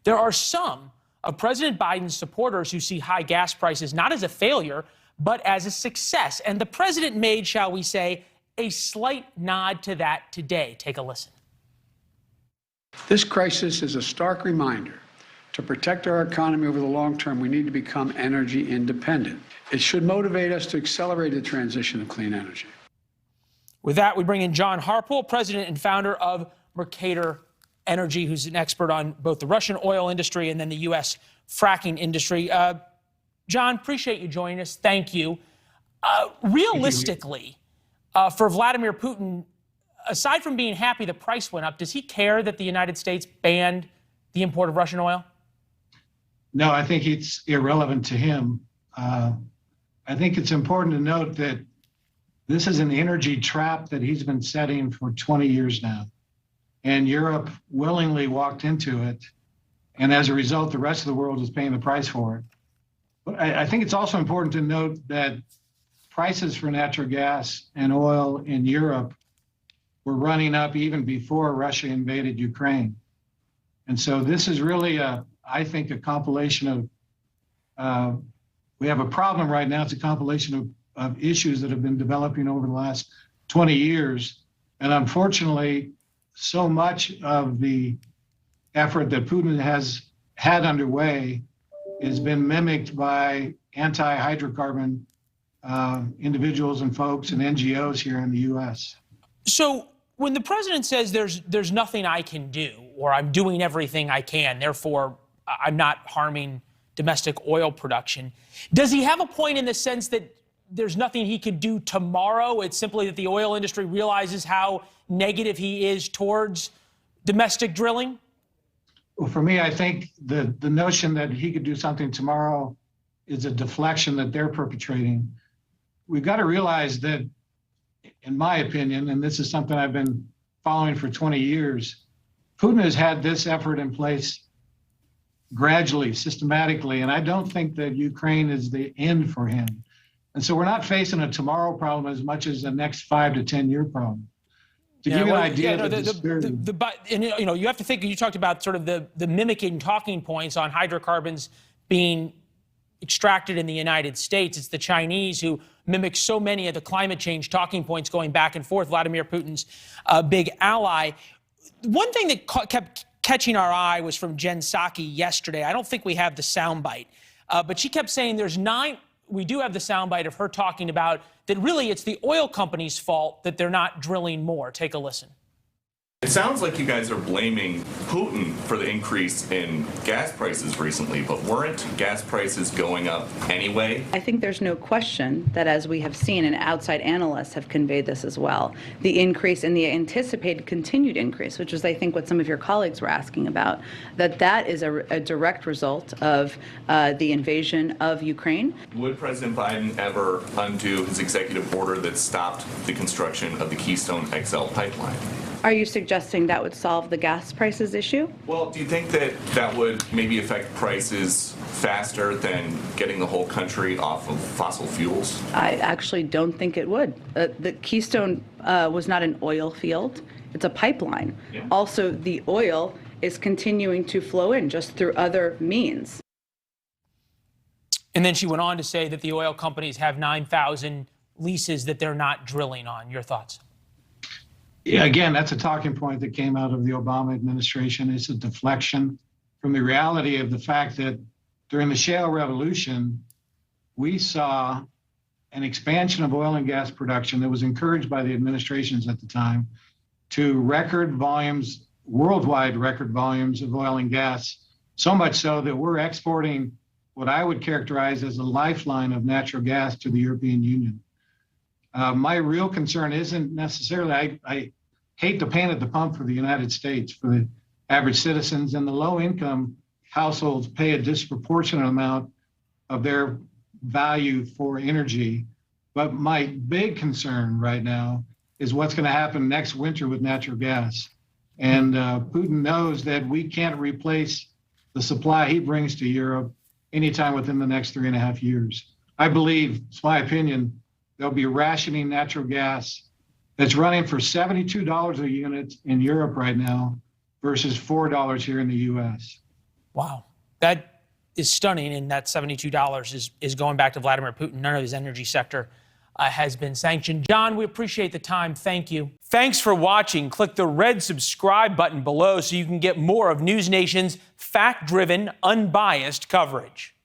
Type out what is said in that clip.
There are some of President Biden's supporters who see high gas prices not as a failure, but as a success. And the president made, shall we say, a slight nod to that today. Take a listen. This crisis is a stark reminder. To protect our economy over the long term, we need to become energy independent. It should motivate us to accelerate the transition to clean energy. With that, we bring in John Harpole, president and founder of Mercator Energy, who's an expert on both the Russian oil industry and then the U.S. fracking industry. John, appreciate you joining us. Thank you. Realistically, for Vladimir Putin, aside from being happy the price went up, does he care that the United States banned the import of Russian oil? No, I think it's irrelevant to him. I think it's important to note that this is an energy trap that he's been setting for 20 years now. And Europe willingly walked into it. And as a result, the rest of the world is paying the price for it. But I think it's also important to note that prices for natural gas and oil in Europe were running up even before Russia invaded Ukraine. And so this is really, I think, a compilation of, we have a problem right now. It's a compilation of issues that have been developing over the last 20 years. And unfortunately, so much of the effort that Putin has had underway has been mimicked by anti-hydrocarbon individuals and folks and NGOs here in the U.S. So when the president says there's nothing I can do, or I'm doing everything I can, therefore I'm not harming domestic oil production, does he have a point in the sense that there's nothing he can do tomorrow? It's simply that the oil industry realizes how negative he is towards domestic drilling? Well, for me, I think the notion that he could do something tomorrow is a deflection that they're perpetrating. We've got to realize that, in my opinion, and this is something I've been following for 20 years, Putin has had this effort in place gradually, systematically, and I don't think that Ukraine is the end for him. And so we're not facing a tomorrow problem as much as a next 5 to 10 year problem. To give you an idea you have to think, you talked about sort of the mimicking talking points on hydrocarbons being extracted in the United States. It's the Chinese who mimic so many of the climate change talking points going back and forth. Vladimir Putin's big ally. One thing that kept catching our eye was from Jen Psaki yesterday. I don't think we have the soundbite, but she kept saying we do have the soundbite of her talking about that really it's the oil companies' fault that they're not drilling more. Take a listen. It sounds like you guys are blaming Putin for the increase in gas prices recently, but weren't gas prices going up anyway? I think there's no question that, as we have seen, and outside analysts have conveyed this as well, the increase and the anticipated continued increase, which is, I think, what some of your colleagues were asking about, that is a direct result of the invasion of Ukraine. Would President Biden ever undo his executive order that stopped the construction of the Keystone XL pipeline? Are you suggesting that would solve the gas prices issue? Well, do you think that would maybe affect prices faster than getting the whole country off of fossil fuels? I actually don't think it would. The Keystone was not an oil field. It's a pipeline. Yeah. Also, the oil is continuing to flow in just through other means. And then she went on to say that the oil companies have 9,000 leases that they're not drilling on. Your thoughts? Yeah, again, that's a talking point that came out of the Obama administration. It's a deflection from the reality of the fact that during the shale revolution, we saw an expansion of oil and gas production that was encouraged by the administrations at the time to record volumes, worldwide record volumes of oil and gas, so much so that we're exporting what I would characterize as a lifeline of natural gas to the European Union. My real concern isn't necessarily, I hate the pain at the pump for the United States, for the average citizens, and the low-income households pay a disproportionate amount of their value for energy. But my big concern right now is what's going to happen next winter with natural gas. And Putin knows that we can't replace the supply he brings to Europe anytime within the next 3.5 years. I believe, it's my opinion, there'll be rationing natural gas that's running for $72 a unit in Europe right now versus $4 here in the U.S. Wow. That is stunning, and that $72 is going back to Vladimir Putin. None of his energy sector has been sanctioned. John, we appreciate the time. Thank you. Thanks for watching. Click the red subscribe button below so you can get more of NewsNation's fact-driven, unbiased coverage.